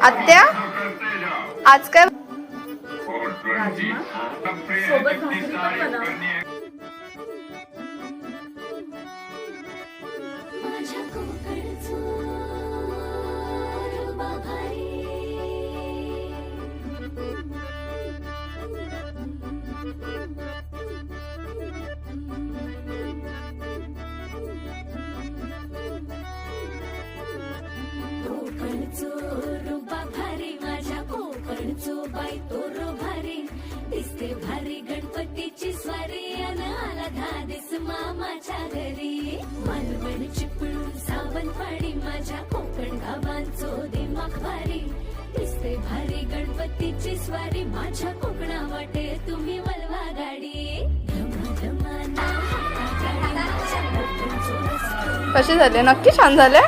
आत्या आज काय सोबत भाकरी पण बनव. दिसते भारी गणपतीची स्वारी आला धादिस मामाच्या घरी मालवण चिपळूण सावंतवाडी माझ्या कोकण गावांचो दिमाग भारी दिसते भारी गणपतीची स्वारी माझ्या कोकणा वाटे तुम्ही वलवा गाडी कसे झाले? नक्की छान झाले.